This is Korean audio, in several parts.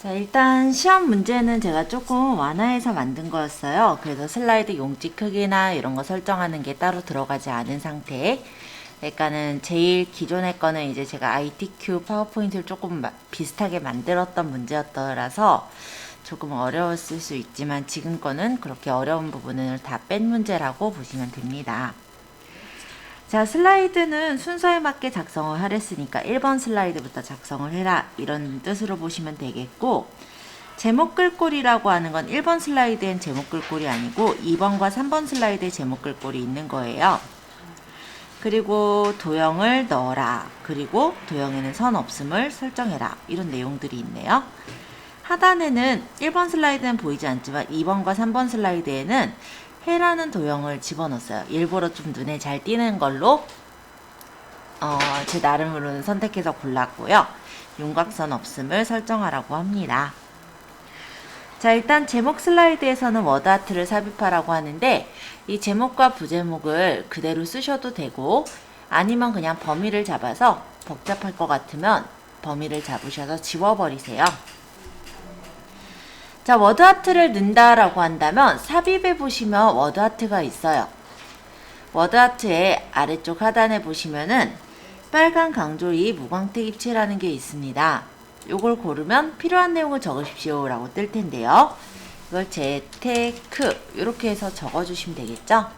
자, 일단 시험 문제는 제가 조금 완화해서 만든 거였어요. 그래서 슬라이드 용지 크기나 이런 거 설정하는 게 따로 들어가지 않은 상태. 그러니까는 제일 기존의 거는 이제 제가 ITQ 파워포인트를 조금 비슷하게 만들었던 문제였더라서 조금 어려웠을 수 있지만 지금 거는 그렇게 어려운 부분을 다 뺀 문제라고 보시면 됩니다. 자, 슬라이드는 순서에 맞게 작성을 하랬으니까 1번 슬라이드부터 작성을 해라 이런 뜻으로 보시면 되겠고, 제목 글꼴이라고 하는 건 1번 슬라이드엔 제목 글꼴이 아니고 2번과 3번 슬라이드에 제목 글꼴이 있는 거예요. 그리고 도형을 넣어라, 그리고 도형에는 선 없음을 설정해라, 이런 내용들이 있네요. 하단에는 1번 슬라이드는 보이지 않지만 2번과 3번 슬라이드에는 해라는 도형을 집어넣었어요. 일부러 좀 눈에 잘 띄는 걸로 제 나름으로는 선택해서 골랐고요. 윤곽선 없음을 설정하라고 합니다. 자, 일단 제목 슬라이드에서는 워드 아트를 삽입하라고 하는데, 이 제목과 부제목을 그대로 쓰셔도 되고, 아니면 그냥 범위를 잡아서 복잡할 것 같으면 범위를 잡으셔서 지워버리세요. 자, 워드 아트를 넣는다라고 한다면 삽입에 보시면 워드 아트가 있어요. 워드 아트의 아래쪽 하단에 보시면은 빨간 강조리 무광택 입체라는 게 있습니다. 요걸 고르면 필요한 내용을 적으십시오 라고 뜰 텐데요. 이걸 재테크 이렇게 해서 적어주시면 되겠죠.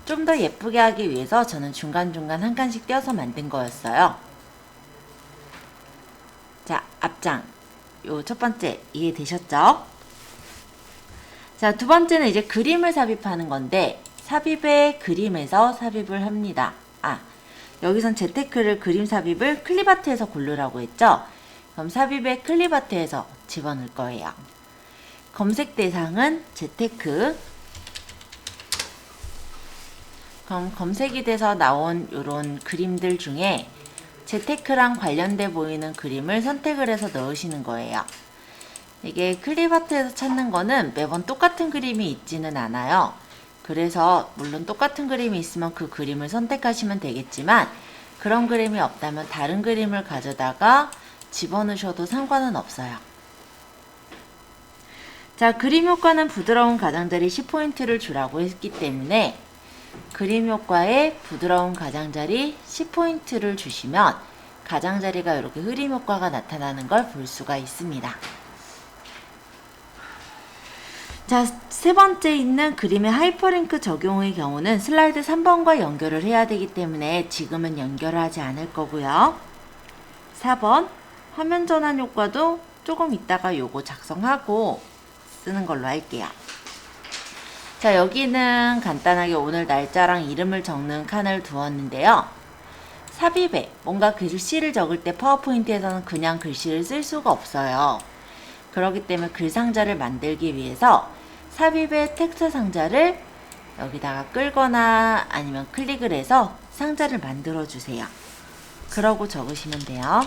좀 더 예쁘게 하기 위해서 저는 중간중간 한 칸씩 떼어서 만든 거였어요. 자, 앞장 요 첫 번째 이해되셨죠? 자, 두 번째는 이제 그림을 삽입하는 건데, 삽입의 그림에서 삽입을 합니다. 여기선 재테크를 그림 삽입을 클립아트에서 고르라고 했죠? 그럼 삽입의 클립아트에서 집어넣을 거예요. 검색 대상은 재테크. 그럼 검색이 돼서 나온 요런 그림들 중에 재테크랑 관련돼 보이는 그림을 선택을 해서 넣으시는 거예요. 이게 클립아트에서 찾는 거는 매번 똑같은 그림이 있지는 않아요. 그래서 물론 똑같은 그림이 있으면 그 그림을 선택하시면 되겠지만, 그런 그림이 없다면 다른 그림을 가져다가 집어넣으셔도 상관은 없어요. 자, 그림 효과는 부드러운 가장자리 10포인트를 주라고 했기 때문에 그림 효과에 부드러운 가장자리 10포인트를 주시면 가장자리가 이렇게 흐림 효과가 나타나는 걸 볼 수가 있습니다. 자, 세 번째 있는 그림의 하이퍼링크 적용의 경우는 슬라이드 3번과 연결을 해야 되기 때문에 지금은 연결을 하지 않을 거고요. 4번 화면 전환 효과도 조금 있다가 요거 작성하고 쓰는 걸로 할게요. 자, 여기는 간단하게 오늘 날짜랑 이름을 적는 칸을 두었는데요. 삽입에 뭔가 글씨를 적을 때 파워포인트에서는 그냥 글씨를 쓸 수가 없어요. 그렇기 때문에 글 상자를 만들기 위해서 삽입의 텍스트 상자를 여기다가 끌거나 아니면 클릭을 해서 상자를 만들어 주세요. 그러고 적으시면 돼요.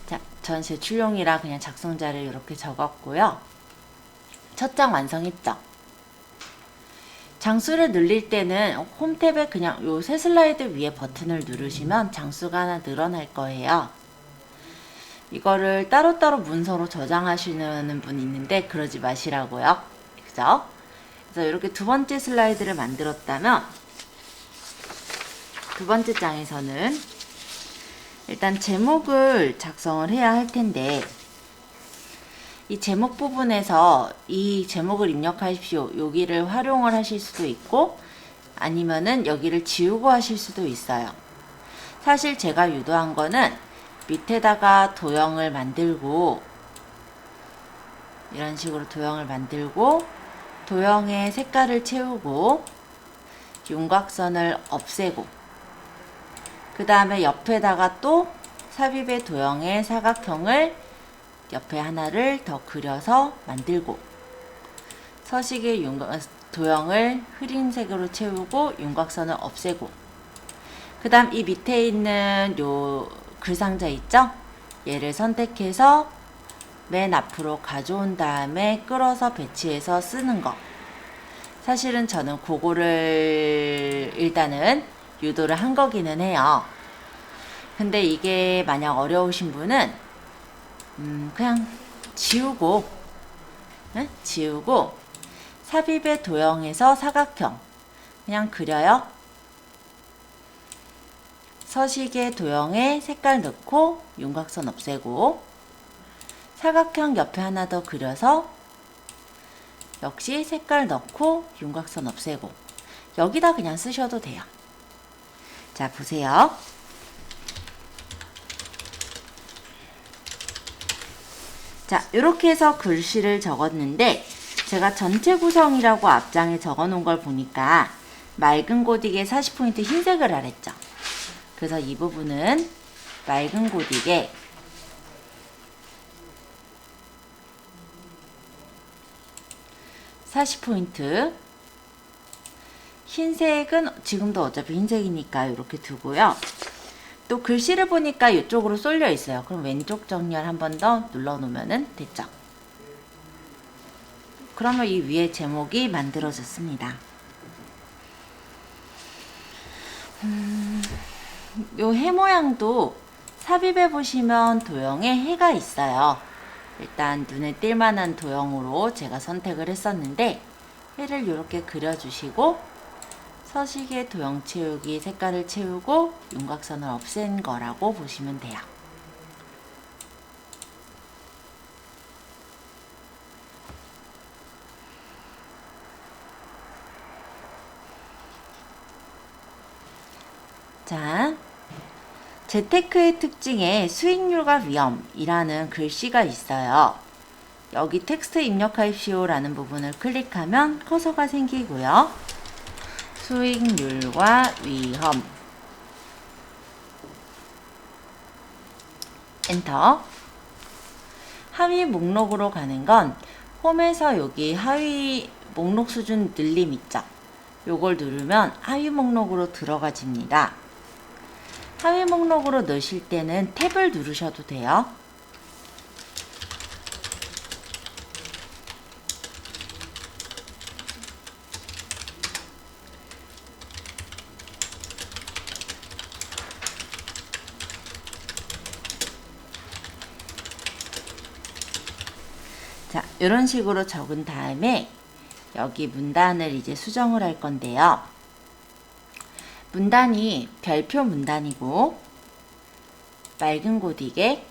자, 전 제출용이라 그냥 작성자를 이렇게 적었고요. 첫 장 완성했죠. 장수를 늘릴 때는 홈 탭에 그냥 요 새 슬라이드 위에 버튼을 누르시면 장수가 하나 늘어날 거예요. 이거를 따로따로 문서로 저장하시는 분이 있는데 그러지 마시라고요. 그죠? 그래서 이렇게 두 번째 슬라이드를 만들었다면 두 번째 장에서는 일단 제목을 작성을 해야 할 텐데, 이 제목 부분에서 이 제목을 입력하십시오. 여기를 활용을 하실 수도 있고 아니면은 여기를 지우고 하실 수도 있어요. 사실 제가 유도한 거는 밑에다가 도형을 만들고 이런 식으로 도형을 만들고 도형의 색깔을 채우고 윤곽선을 없애고 그 다음에 옆에다가 또 삽입의 도형의 사각형을 옆에 하나를 더 그려서 만들고 서식의 도형을 흐린 색으로 채우고 윤곽선을 없애고 그 다음 이 밑에 있는 요 글상자 있죠? 얘를 선택해서 맨 앞으로 가져온 다음에 끌어서 배치해서 쓰는 거. 사실은 저는 그거를 일단은 유도를 한 거기는 해요. 근데 이게 만약 어려우신 분은 그냥 지우고 지우고 삽입의 도형에서 사각형 그냥 그려요. 서식의 도형에 색깔 넣고 윤곽선 없애고 사각형 옆에 하나 더 그려서 역시 색깔 넣고 윤곽선 없애고 여기다 그냥 쓰셔도 돼요. 자, 보세요. 자, 이렇게 해서 글씨를 적었는데 제가 전체 구성이라고 앞장에 적어 놓은 걸 보니까 맑은 고딕에 40포인트 흰색을 하랬죠. 그래서 이 부분은 맑은 고딕에 40포인트 흰색은 지금도 어차피 흰색이니까 이렇게 두고요. 또 글씨를 보니까 이쪽으로 쏠려 있어요. 그럼 왼쪽 정렬 한 번 더 눌러 놓으면 됐죠. 그러면 이 위에 제목이 만들어졌습니다. 요 해 모양도 삽입해 보시면 도형에 해가 있어요. 일단 눈에 띌 만한 도형으로 제가 선택을 했었는데 해를 이렇게 그려주시고 서식의 도형 채우기 색깔을 채우고 윤곽선을 없앤 거라고 보시면 돼요. 자, 재테크의 특징에 수익률과 위험이라는 글씨가 있어요. 여기 텍스트 입력하십시오 라는 부분을 클릭하면 커서가 생기고요. 수익률과 위험 엔터. 하위 목록으로 가는 건 홈에서 여기 하위 목록 수준 늘림 있죠? 요걸 누르면 하위 목록으로 들어가집니다. 하위 목록으로 넣으실 때는 탭을 누르셔도 돼요. 자, 이런 식으로 적은 다음에 여기 문단을 이제 수정을 할 건데요. 문단이 별표 문단이고 맑은 고딕에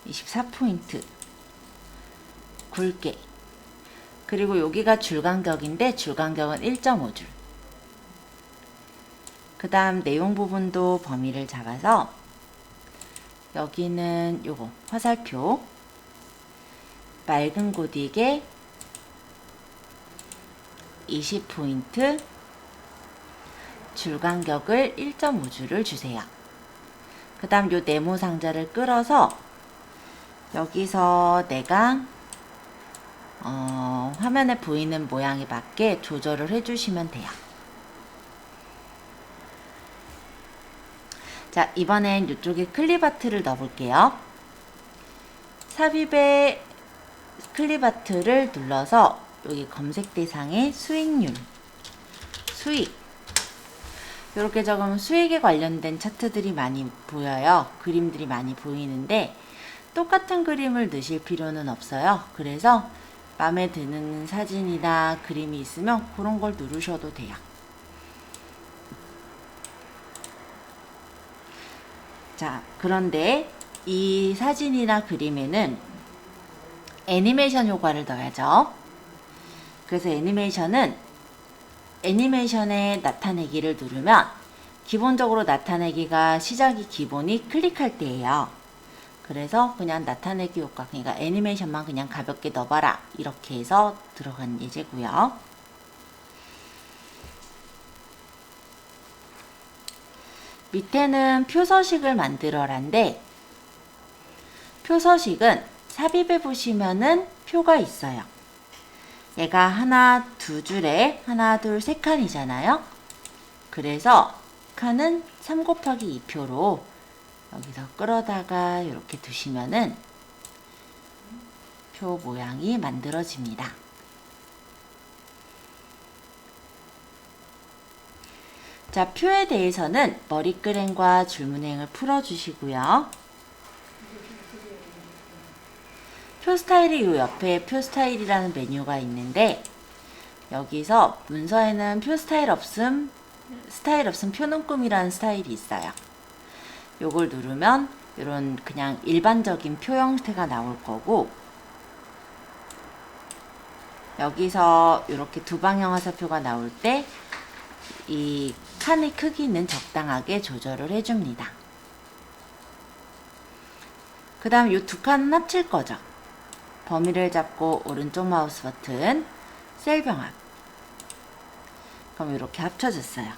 24포인트 굵게, 그리고 여기가 줄간격인데 줄간격은 1.5줄. 그 다음 내용 부분도 범위를 잡아서 여기는 요거 화살표 맑은 고딕에 20포인트 줄간격을 1.5줄을 주세요. 그 다음 요 네모 상자를 끌어서 여기서 내가 화면에 보이는 모양에 맞게 조절을 해주시면 돼요. 자, 이번엔 이쪽에 클립아트를 넣어볼게요. 삽입에 클립아트를 눌러서 여기 검색 대상에 수익률, 수익 이렇게 적으면 수익에 관련된 차트들이 많이 보여요. 그림들이 많이 보이는데 똑같은 그림을 넣으실 필요는 없어요. 그래서 마음에 드는 사진이나 그림이 있으면 그런 걸 누르셔도 돼요. 자, 그런데 이 사진이나 그림에는 애니메이션 효과를 넣어야죠. 그래서 애니메이션의 나타내기를 누르면 기본적으로 나타내기가 시작이 기본이 클릭할 때예요. 그래서 그냥 나타내기 효과, 그러니까 애니메이션만 그냥 가볍게 넣어봐라 이렇게 해서 들어간 예제고요. 밑에는 표서식을 만들어란데 표서식은 삽입해 보시면은 표가 있어요. 얘가 하나, 두 줄에 하나, 둘, 세 칸이잖아요. 그래서 칸은 3 곱하기 2표로 여기서 끌어다가 이렇게 두시면은 표 모양이 만들어집니다. 자, 표에 대해서는 머리끄랭과 줄무늬을 풀어주시고요. 표 스타일이 요 옆에 표 스타일이라는 메뉴가 있는데 여기서 문서에는 표 스타일 없음 표눈금이라는 스타일이 있어요. 요걸 누르면 이런 그냥 일반적인 표 형태가 나올 거고 여기서 이렇게 두 방향 화살표가 나올 때 이 칸의 크기는 적당하게 조절을 해줍니다. 그 다음 이 두 칸은 합칠 거죠. 범위를 잡고 오른쪽 마우스 버튼 셀 병합. 그럼 이렇게 합쳐졌어요.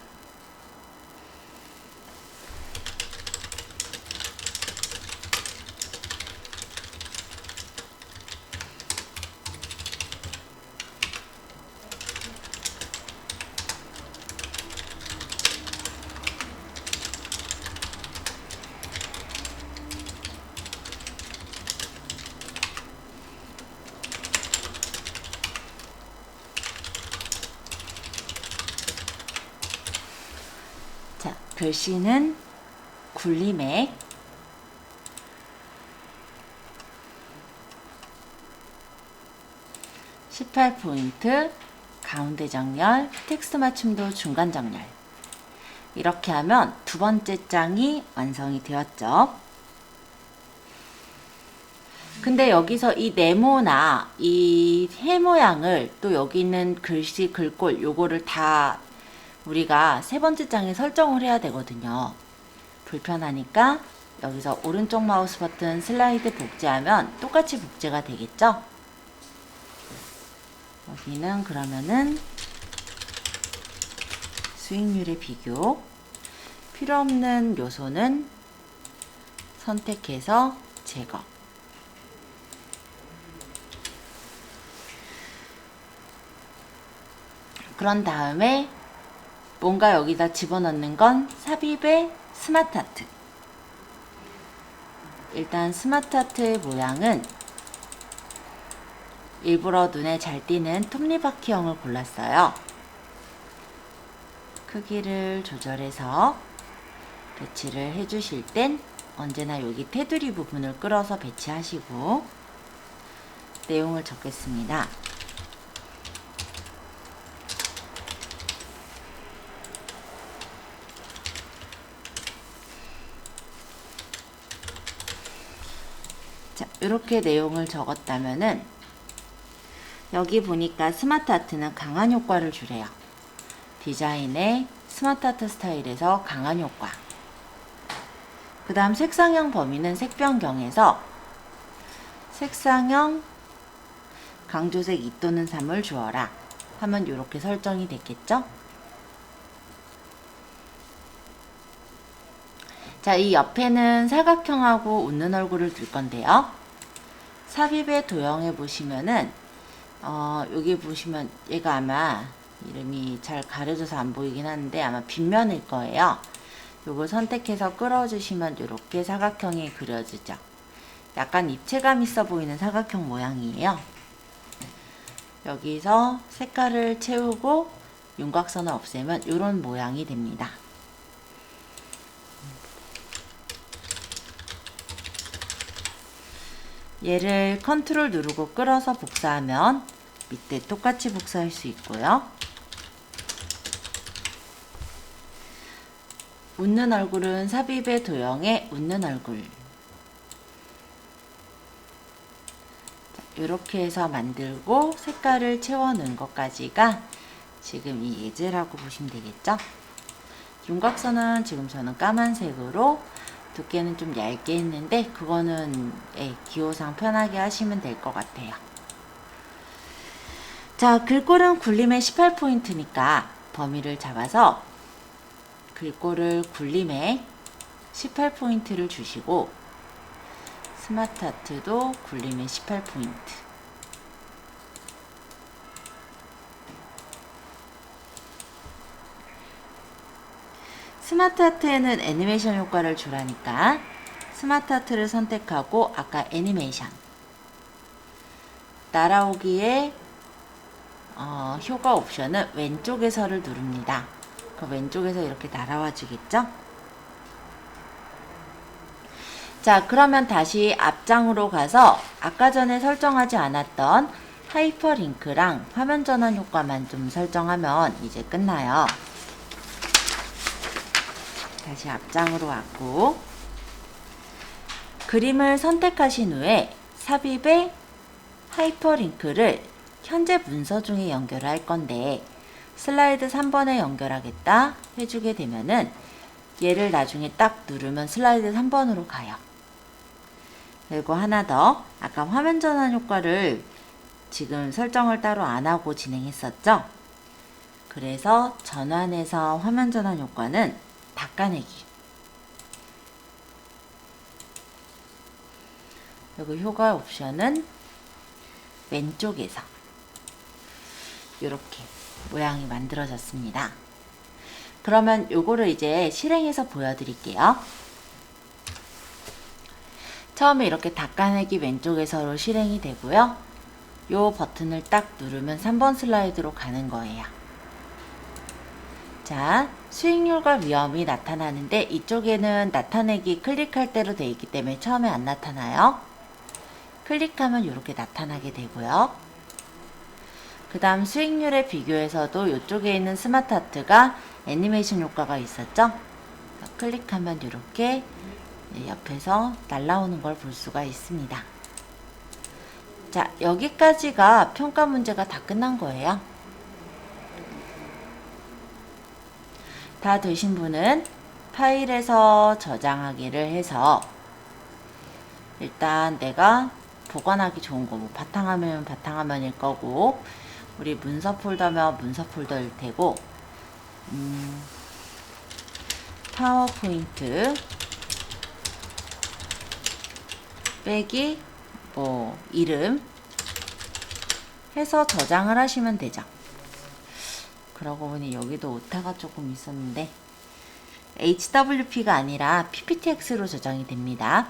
자, 글씨는 굴림액, (18포인트) 가운데 정렬, 텍스트 맞춤도 중간 정렬. 이렇게 하면 두 번째 장이 완성이 되었죠. 근데 여기서 이 네모나 이 해 모양을 또 여기 있는 글씨 글꼴 요거를 다 우리가 세 번째 장에 설정을 해야 되거든요. 불편하니까 여기서 오른쪽 마우스 버튼 슬라이드 복제하면 똑같이 복제가 되겠죠? 여기는 그러면은 수익률의 비교, 필요 없는 요소는 선택해서 제거. 그런 다음에 뭔가 여기다 집어넣는 건 삽입의 스마트 아트. 일단 스마트 아트의 모양은 일부러 눈에 잘 띄는 톱니바퀴형을 골랐어요. 크기를 조절해서 배치를 해주실 땐 언제나 여기 테두리 부분을 끌어서 배치하시고 내용을 적겠습니다. 자, 이렇게 내용을 적었다면은 여기 보니까 스마트 아트는 강한 효과를 주래요. 디자인의 스마트 아트 스타일에서 강한 효과. 그 다음 색상형 범위는 색 변경에서 색상형 강조색 2 또는 3을 주어라 하면 이렇게 설정이 됐겠죠? 자, 이 옆에는 사각형하고 웃는 얼굴을 둘 건데요. 삽입의 도형에 보시면은 여기 보시면 얘가 아마 이름이 잘 가려져서 안 보이긴 하는데 아마 빗면일 거예요. 요걸 선택해서 끌어주시면 이렇게 사각형이 그려지죠. 약간 입체감 있어 보이는 사각형 모양이에요. 여기서 색깔을 채우고 윤곽선을 없애면 이런 모양이 됩니다. 얘를 컨트롤 누르고 끌어서 복사하면 밑에 똑같이 복사할 수 있고요. 웃는 얼굴은 삽입의 도형에 웃는 얼굴. 이렇게 해서 만들고 색깔을 채워 넣은 것까지가 지금 이 예제라고 보시면 되겠죠. 윤곽선은 지금 저는 까만색으로 두께는 좀 얇게 했는데 그거는 기호상 편하게 하시면 될 것 같아요. 자, 글꼴은 굴림의 18포인트니까 범위를 잡아서 글꼴을 굴림에 18포인트를 주시고 스마트 아트도 굴림에 18포인트. 스마트 하트에는 애니메이션 효과를 주라니까 스마트 하트를 선택하고 아까 애니메이션 날아오기에 효과 옵션은 왼쪽에서를 누릅니다. 그 왼쪽에서 이렇게 날아와 주겠죠? 자, 그러면 다시 앞장으로 가서 아까 전에 설정하지 않았던 하이퍼링크랑 화면 전환 효과만 좀 설정하면 이제 끝나요. 다시 앞장으로 왔고 그림을 선택하신 후에 삽입의 하이퍼링크를 현재 문서 중에 연결을 할 건데 슬라이드 3번에 연결하겠다 해주게 되면은 얘를 나중에 딱 누르면 슬라이드 3번으로 가요. 그리고 하나 더, 아까 화면 전환 효과를 지금 설정을 따로 안 하고 진행했었죠? 그래서 전환해서 화면 전환 효과는 닦아내기. 그리고 효과 옵션은 왼쪽에서 이렇게 모양이 만들어졌습니다. 그러면 요거를 이제 실행해서 보여드릴게요. 처음에 이렇게 닦아내기 왼쪽에서로 실행이 되고요. 요 버튼을 딱 누르면 3번 슬라이드로 가는 거예요. 자, 수익률과 위험이 나타나는데 이쪽에는 나타내기 클릭할 대로 되어 있기 때문에 처음에 안 나타나요. 클릭하면 이렇게 나타나게 되고요. 그 다음 수익률에 비교해서도 이쪽에 있는 스마트 하트가 애니메이션 효과가 있었죠. 클릭하면 이렇게 옆에서 날라오는 걸 볼 수가 있습니다. 자, 여기까지가 평가 문제가 다 끝난 거예요. 다 되신 분은 파일에서 저장하기를 해서 일단 내가 보관하기 좋은 거, 뭐 바탕화면이면 바탕화면일 거고 우리 문서 폴더면 문서 폴더일 테고 파워포인트 빼기 뭐 이름 해서 저장을 하시면 되죠. 그러고 보니 여기도 오타가 조금 있었는데 HWP가 아니라 PPTX로 저장이 됩니다.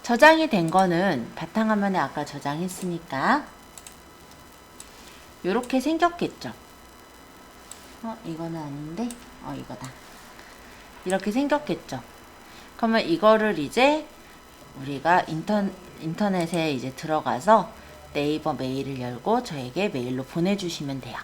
저장이 된 거는 바탕화면에 아까 저장했으니까 요렇게 생겼겠죠. 이거는 아닌데 이거다. 이렇게 생겼겠죠. 그러면 이거를 이제 우리가 인터넷에 이제 들어가서 네이버 메일을 열고 저에게 메일로 보내주시면 돼요.